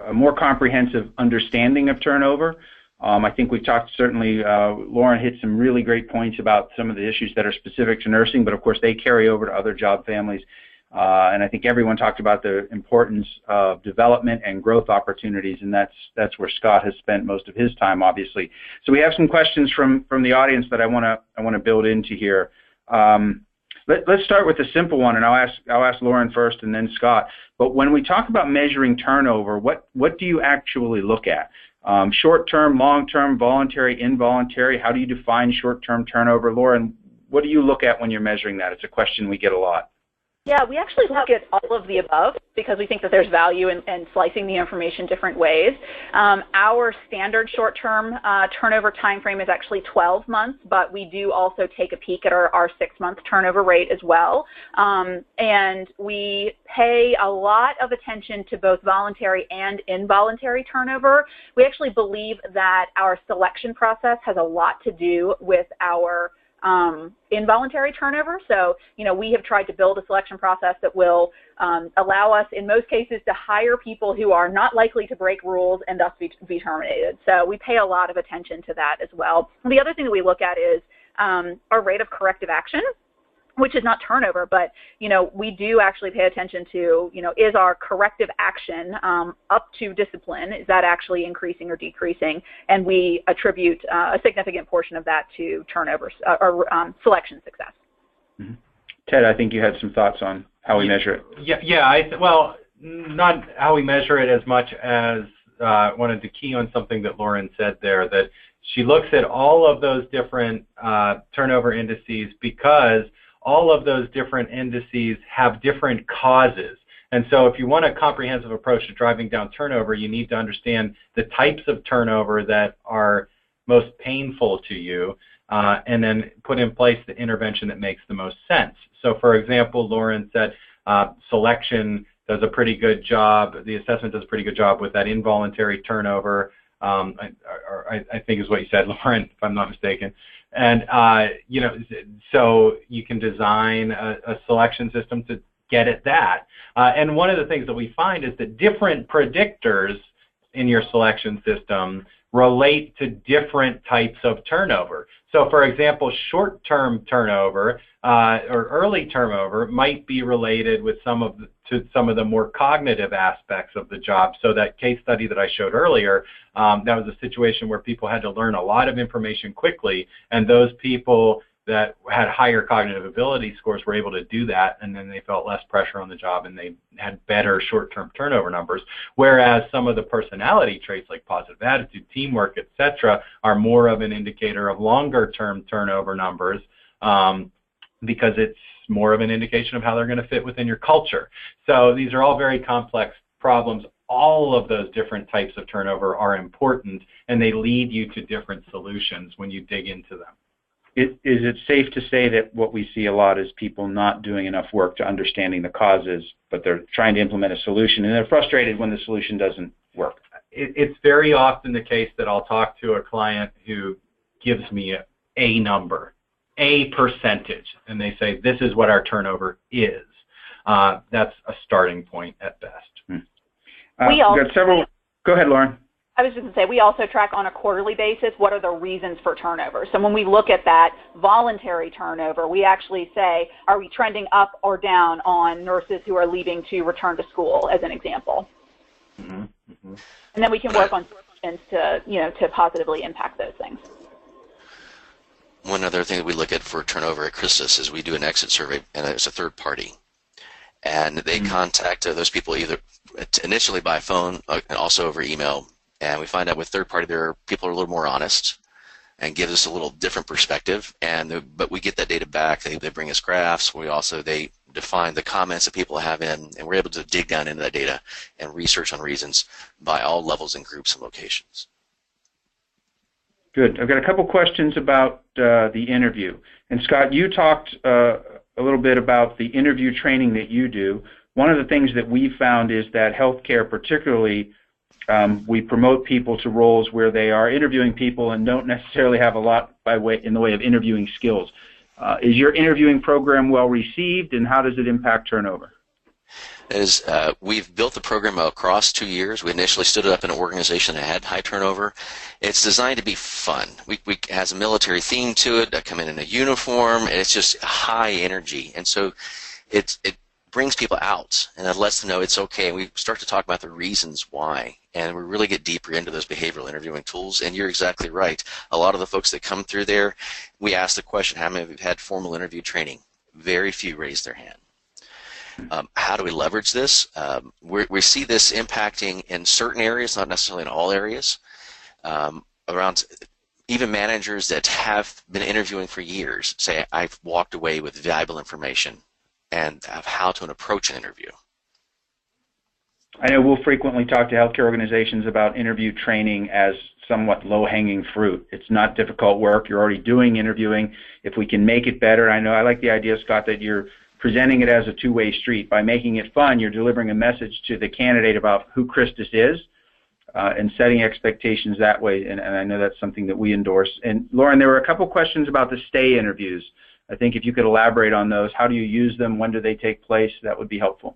a more comprehensive understanding of turnover. I think we've talked, certainly, Lauren hit some really great points about some of the issues that are specific to nursing, but of course they carry over to other job families. And I think everyone talked about the importance of development and growth opportunities, and that's where Scott has spent most of his time, obviously. So we have some questions from the audience that I want to build into here. Let's start with a simple one, and I'll ask Lauren first and then Scott. But when we talk about measuring turnover, what do you actually look at? Short-term, long-term, voluntary, involuntary? How do you define short-term turnover? Lauren, what do you look at when you're measuring that? It's a question we get a lot. Yeah, we actually look at all of the above because we think that there's value in slicing the information different ways. Our standard short-term turnover time frame is actually 12 months, but we do also take a peek at our 6-month turnover rate as well. And we pay a lot of attention to both voluntary and involuntary turnover. We actually believe that our selection process has a lot to do with our involuntary turnover. So, we have tried to build a selection process that will allow us, in most cases, to hire people who are not likely to break rules and thus be terminated. So we pay a lot of attention to that as well. And the other thing that we look at is our rate of corrective action, which is not turnover, but, we do actually pay attention to, is our corrective action up to discipline? Is that actually increasing or decreasing? And we attribute a significant portion of that to turnover or selection success. Mm-hmm. Ted, I think you had some thoughts on how we measure it. Well, not how we measure it as much as wanted to key on something that Lauren said there, that she looks at all of those different turnover indices because all of those different indices have different causes. And so if you want a comprehensive approach to driving down turnover, you need to understand the types of turnover that are most painful to you, and then put in place the intervention that makes the most sense. So for example, Lauren said selection does a pretty good job, the assessment does a pretty good job with that involuntary turnover, I think is what you said, Lauren, if I'm not mistaken. And, so you can design a selection system to get at that. And one of the things that we find is that different predictors in your selection system relate to different types of turnover. So, for example, short-term turnover or early turnover might be related with some of the more cognitive aspects of the job. So that case study that I showed earlier, that was a situation where people had to learn a lot of information quickly, and those people that had higher cognitive ability scores were able to do that, and then they felt less pressure on the job and they had better short-term turnover numbers. Whereas some of the personality traits like positive attitude, teamwork, etc., are more of an indicator of longer-term turnover numbers because it's more of an indication of how they're going to fit within your culture. So these are all very complex problems. All of those different types of turnover are important, and they lead you to different solutions when you dig into them. Is it safe to say that what we see a lot is people not doing enough work to understanding the causes, but they're trying to implement a solution, and they're frustrated when the solution doesn't work? It's very often the case that I'll talk to a client who gives me a number, a percentage, and they say, this is what our turnover is. That's a starting point at best. We also got several. Go ahead, Lauren. I was just going to say, we also track on a quarterly basis what are the reasons for turnover. So when we look at that voluntary turnover, we actually say, are we trending up or down on nurses who are leaving to return to school, as an example? Mm-hmm. Mm-hmm. And then we can work on solutions to positively impact those things. One other thing that we look at for turnover at Christus is we do an exit survey, and it's a third party. And they contact those people either initially by phone and also over email. And we find out with third party, people are a little more honest and give us a little different perspective. But we get that data back. They bring us graphs. They define the comments that people have in, and we're able to dig down into that data and research on reasons by all levels and groups and locations. Good. I've got a couple questions about the interview. And Scott, you talked a little bit about the interview training that you do. One of the things that we found is that healthcare particularly, we promote people to roles where they are interviewing people and don't necessarily have a lot in the way of interviewing skills. Is your interviewing program well received, and how does it impact turnover? We've built the program across 2 years. We initially stood it up in an organization that had high turnover. It's designed to be fun. It has a military theme to it. I come in a uniform, and it's just high energy. And so it brings people out, and it lets them know it's okay. And we start to talk about the reasons why, and we really get deeper into those behavioral interviewing tools. And you're exactly right. A lot of the folks that come through there, we ask the question, how many have had formal interview training? Very few raise their hand. How do we leverage this? We see this impacting in certain areas, not necessarily in all areas. Around even managers that have been interviewing for years say, I've walked away with valuable information and of how to approach an interview. I know we'll frequently talk to healthcare organizations about interview training as somewhat low-hanging fruit. It's not difficult work. You're already doing interviewing. If we can make it better, I like the idea, Scott, that you're presenting it as a two-way street. By making it fun, you're delivering a message to the candidate about who Christus is and setting expectations that way, and I know that's something that we endorse. And Lauren, there were a couple questions about the stay interviews. I think if you could elaborate on those, how do you use them, when do they take place, that would be helpful.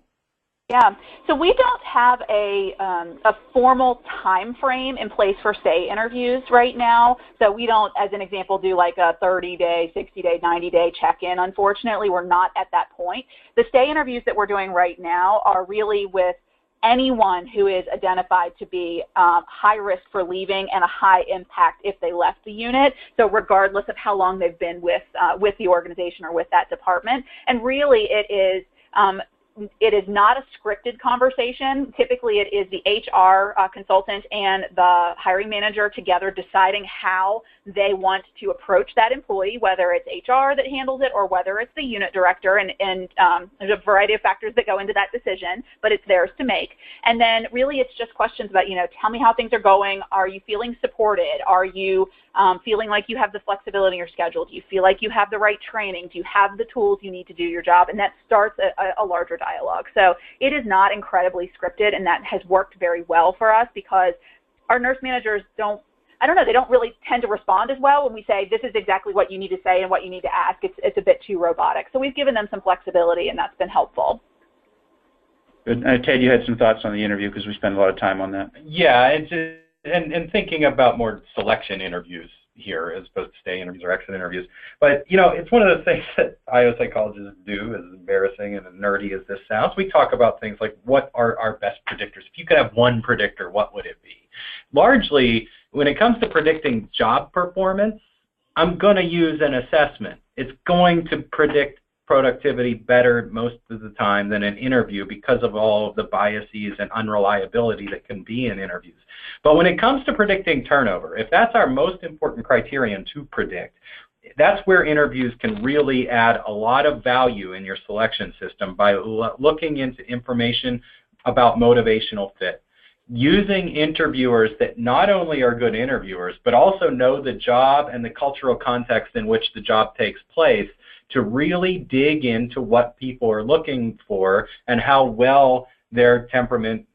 Yeah, so we don't have a formal time frame in place for stay interviews right now. So we don't, as an example, do like a 30-day, 60-day, 90-day check-in. Unfortunately, we're not at that point. The stay interviews that we're doing right now are really with anyone who is identified to be high risk for leaving and a high impact if they left the unit, so regardless of how long they've been with the organization or with that department. And really it is not a scripted conversation. Typically it is the HR consultant and the hiring manager together deciding how they want to approach that employee, whether it's HR that handles it or whether it's the unit director, and there's a variety of factors that go into that decision, but it's theirs to make. And then really it's just questions about, tell me how things are going. Are you feeling supported? Are you feeling like you have the flexibility in your schedule? Do you feel like you have the right training? Do you have the tools you need to do your job? And that starts a larger dialogue. So it is not incredibly scripted, and that has worked very well for us because our nurse managers they don't really tend to respond as well when we say this is exactly what you need to say and what you need to ask. It's a bit too robotic. So we've given them some flexibility, and that's been helpful. Good. Ted, you had some thoughts on the interview because we spend a lot of time on that. Yeah, and and thinking about more selection interviews here as opposed to stay interviews or exit interviews. But, it's one of the things that IO psychologists do, as embarrassing and as nerdy as this sounds. We talk about things like, what are our best predictors? If you could have one predictor, what would it be? Largely, when it comes to predicting job performance, I'm going to use an assessment. It's going to predict productivity better most of the time than an interview because of all of the biases and unreliability that can be in interviews. But when it comes to predicting turnover, if that's our most important criterion to predict, that's where interviews can really add a lot of value in your selection system by looking into information about motivational fit. Using interviewers that not only are good interviewers, but also know the job and the cultural context in which the job takes place to really dig into what people are looking for and how well their temperament,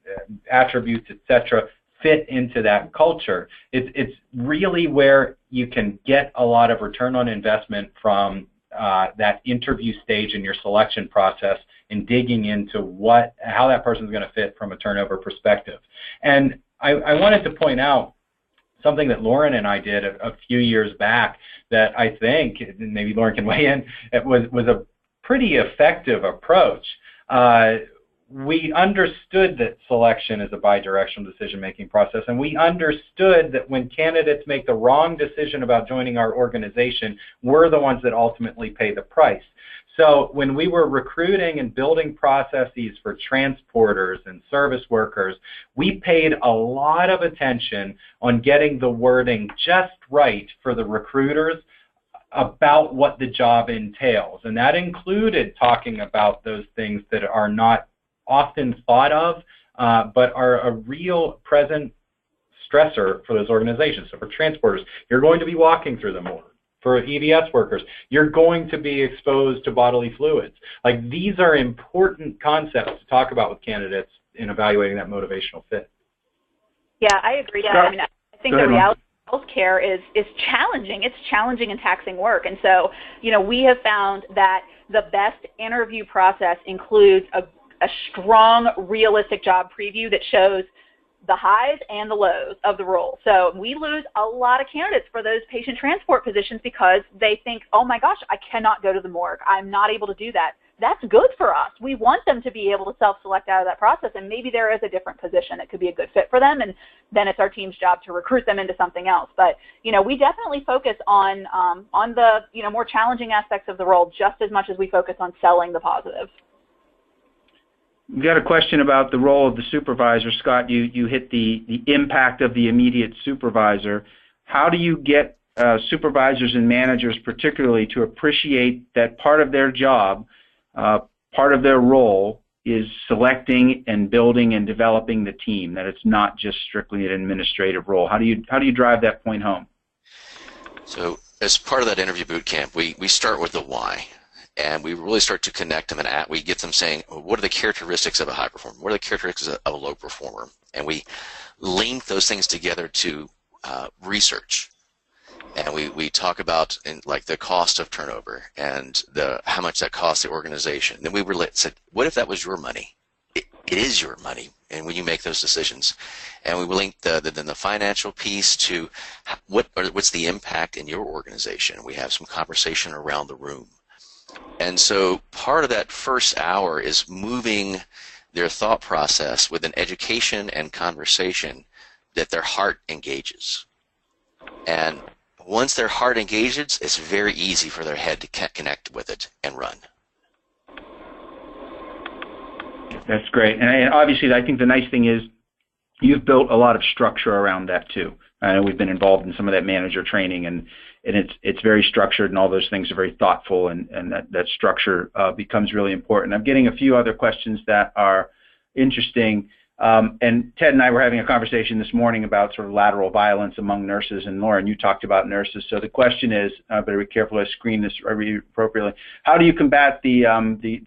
attributes, etc., fit into that culture. It's really where you can get a lot of return on investment from that interview stage in your selection process and digging into how that person is going to fit from a turnover perspective. And I wanted to point out something that Lauren and I did a few years back that I think, and maybe Lauren can weigh in, it was a pretty effective approach. We understood that selection is a bidirectional decision-making process, and we understood that when candidates make the wrong decision about joining our organization, we're the ones that ultimately pay the price. So when we were recruiting and building processes for transporters and service workers, we paid a lot of attention on getting the wording just right for the recruiters about what the job entails. And that included talking about those things that are not often thought of, but are a real present stressor for those organizations. So for transporters, you're going to be walking through them more. For EVS workers, you're going to be exposed to bodily fluids. Like, these are important concepts to talk about with candidates in evaluating that motivational fit. Yeah, I agree. Yeah, I mean, I think the reality of healthcare is challenging. It's challenging and taxing work. And so, we have found that the best interview process includes a strong, realistic job preview that shows the highs and the lows of the role. So we lose a lot of candidates for those patient transport positions because they think, oh my gosh, I cannot go to the morgue. I'm not able to do that. That's good for us. We want them to be able to self-select out of that process, and maybe there is a different position that could be a good fit for them, and then it's our team's job to recruit them into something else. But, we definitely focus on the, more challenging aspects of the role just as much as we focus on selling the positives. We've got a question about the role of the supervisor. Scott, you hit the impact of the immediate supervisor. How do you get supervisors and managers particularly to appreciate that part of their job, part of their role is selecting and building and developing the team, that it's not just strictly an administrative role? How do you drive that point home? So as part of that interview boot camp, we start with the why. And we really start to connect them, and we get them saying, what are the characteristics of a high performer? What are the characteristics of a low performer? And we link those things together to research. And we talk about like the cost of turnover and how much that costs the organization. Then we said, what if that was your money? It is your money, and when you make those decisions. And we link then the financial piece to what's the impact in your organization. We have some conversation around the room. And so part of that first hour is moving their thought process with an education and conversation that their heart engages. And once their heart engages, it's very easy for their head to connect with it and run. That's great. And obviously, I think the nice thing is you've built a lot of structure around that too. I know we've been involved in some of that manager training, and it's very structured, and all those things are very thoughtful, and that structure becomes really important. I'm getting a few other questions that are interesting, and Ted and I were having a conversation this morning about sort of lateral violence among nurses, and Lauren, you talked about nurses. So the question is, better be careful to screen this appropriately. How do you combat the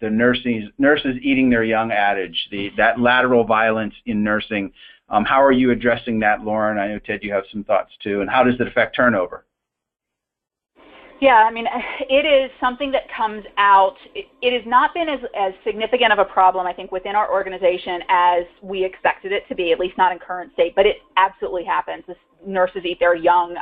nurses eating their young adage, that lateral violence in nursing? How are you addressing that, Lauren? I know, Ted, you have some thoughts too. And how does it affect turnover? Yeah, I mean, it is something that comes out. It has not been as significant of a problem, I think, within our organization as we expected it to be, at least not in current state, but it absolutely happens. Nurses eat their young.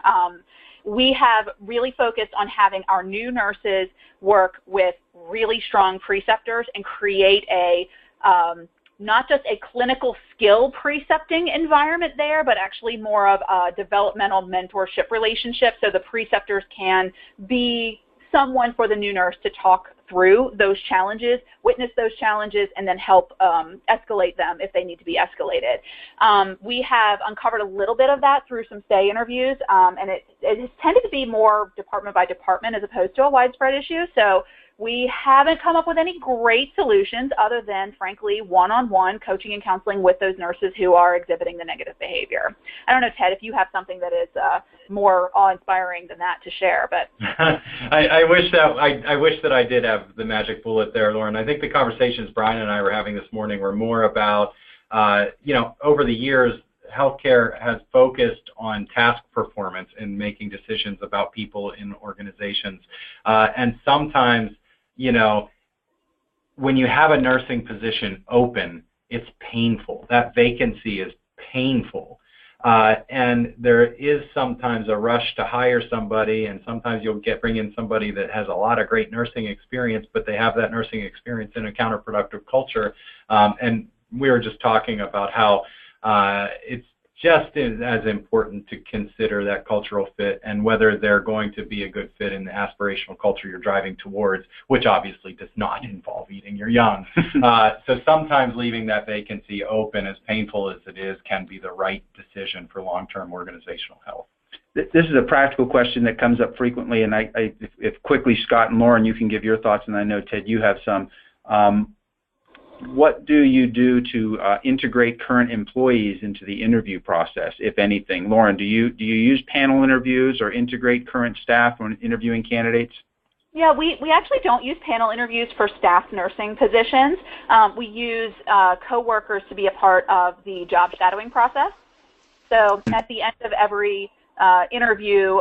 We have really focused on having our new nurses work with really strong preceptors and create a not just a clinical skill precepting environment there, but actually more of a developmental mentorship relationship, so the preceptors can be someone for the new nurse to talk through those challenges, witness those challenges, and then help escalate them if they need to be escalated. We have uncovered a little bit of that through some stay interviews, and it has tended to be more department by department as opposed to a widespread issue. So we haven't come up with any great solutions other than, frankly, one-on-one coaching and counseling with those nurses who are exhibiting the negative behavior. I don't know, Ted, if you have something that is more awe-inspiring than that to share, but I wish that I did have the magic bullet there, Lauren. I think the conversations Brian and I were having this morning were more about, over the years, healthcare has focused on task performance in making decisions about people in organizations, and sometimes, when you have a nursing position open, it's painful. That vacancy is painful. And there is sometimes a rush to hire somebody, and sometimes you'll bring in somebody that has a lot of great nursing experience, but they have that nursing experience in a counterproductive culture. And we were just talking about how it's just as important to consider that cultural fit and whether they're going to be a good fit in the aspirational culture you're driving towards, which obviously does not involve eating your young. So sometimes leaving that vacancy open, as painful as it is, can be the right decision for long-term organizational health. This is a practical question that comes up frequently, and if quickly, Scott and Lauren, you can give your thoughts, and I know, Ted, you have some. What do you do to integrate current employees into the interview process, if anything? Lauren, do you use panel interviews or integrate current staff when interviewing candidates? Yeah, we actually don't use panel interviews for staff nursing positions. We use coworkers to be a part of the job shadowing process. So at the end of every interview,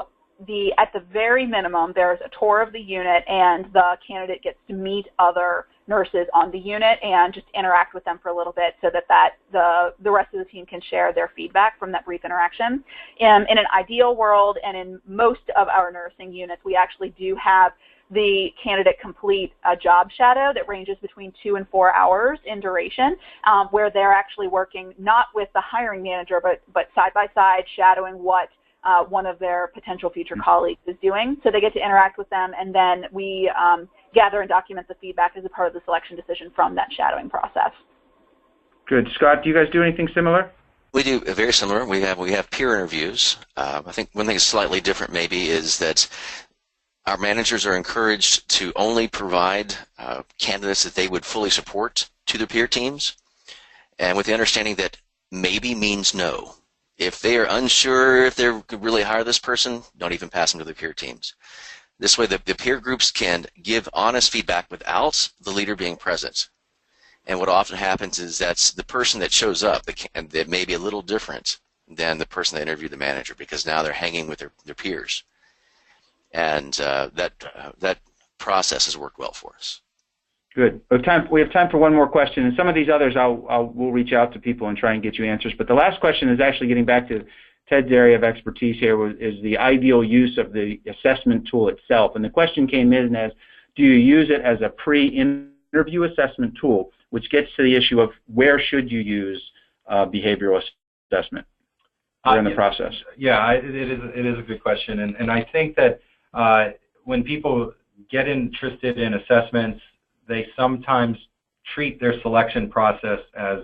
at the very minimum, there's a tour of the unit, and the candidate gets to meet other nurses on the unit and just interact with them for a little bit so that the rest of the team can share their feedback from that brief interaction. In an ideal world, and in most of our nursing units, we actually do have the candidate complete a job shadow that ranges between 2 and 4 hours in duration, where they're actually working not with the hiring manager, but side by side shadowing what one of their potential future colleagues is doing. So they get to interact with them, and then we gather and document the feedback as a part of the selection decision from that shadowing process. Good. Scott, do you guys do anything similar? We do very similar. We have peer interviews. I think one thing that's slightly different maybe is that our managers are encouraged to only provide candidates that they would fully support to their peer teams, and with the understanding that maybe means no. If they are unsure if they could really hire this person, don't even pass them to the peer teams. This way the peer groups can give honest feedback without the leader being present. And what often happens is that's the person that shows up and that may be a little different than the person that interviewed the manager, because now they're hanging with their peers. And that process has worked well for us. Good. We have time for one more question, and some of these others we'll reach out to people and try and get you answers. But the last question is actually getting back to Ted's area of expertise here, is the ideal use of the assessment tool itself. And the question came in as, do you use it as a pre-interview assessment tool, which gets to the issue of where should you use behavioral assessment during the process? Yeah, it is a good question, and I think that when people get interested in assessments, they sometimes treat their selection process as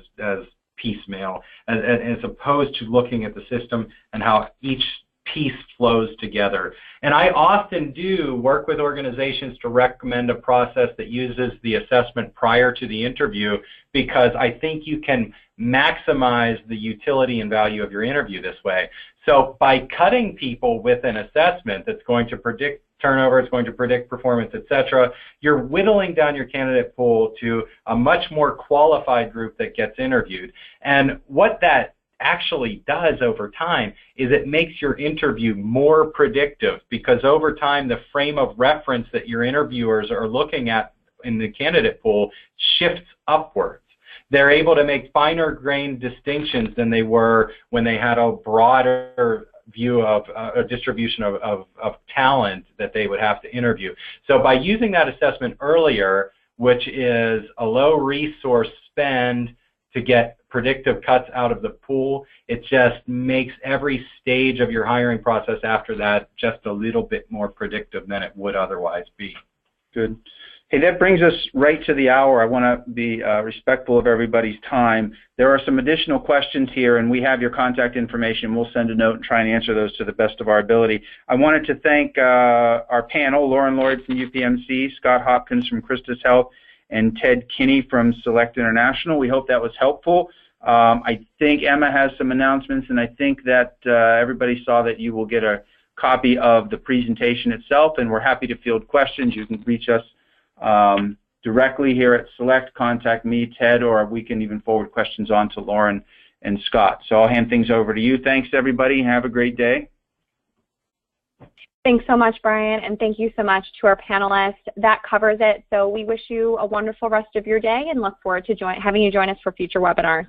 piecemeal, as opposed to looking at the system and how each piece flows together. And I often do work with organizations to recommend a process that uses the assessment prior to the interview, because I think you can maximize the utility and value of your interview this way. So by cutting people with an assessment that's going to predict turnover, it's going to predict performance, etc., you're whittling down your candidate pool to a much more qualified group that gets interviewed. And what that actually does over time is it makes your interview more predictive, because over time the frame of reference that your interviewers are looking at in the candidate pool shifts upwards. They're able to make finer grained distinctions than they were when they had a broader view of a distribution of talent that they would have to interview. So by using that assessment earlier, which is a low resource spend to get predictive cuts out of the pool, it just makes every stage of your hiring process after that just a little bit more predictive than it would otherwise be. Good. Hey, that brings us right to the hour. I want to be respectful of everybody's time. There are some additional questions here, and we have your contact information. We'll send a note and try and answer those to the best of our ability. I wanted to thank our panel, Lauren Lloyd from UPMC, Scott Hopkins from Christus Health, and Ted Kinney from Select International. We hope that was helpful. I think Emma has some announcements, and I think that everybody saw that you will get a copy of the presentation itself, and we're happy to field questions. You can reach us directly here at Select, contact me, Ted, or we can even forward questions on to Lauren and Scott. So I'll hand things over to you. Thanks, everybody. Have a great day. Thanks so much, Brian, and thank you so much to our panelists. That covers it. So we wish you a wonderful rest of your day and look forward to having you join us for future webinars.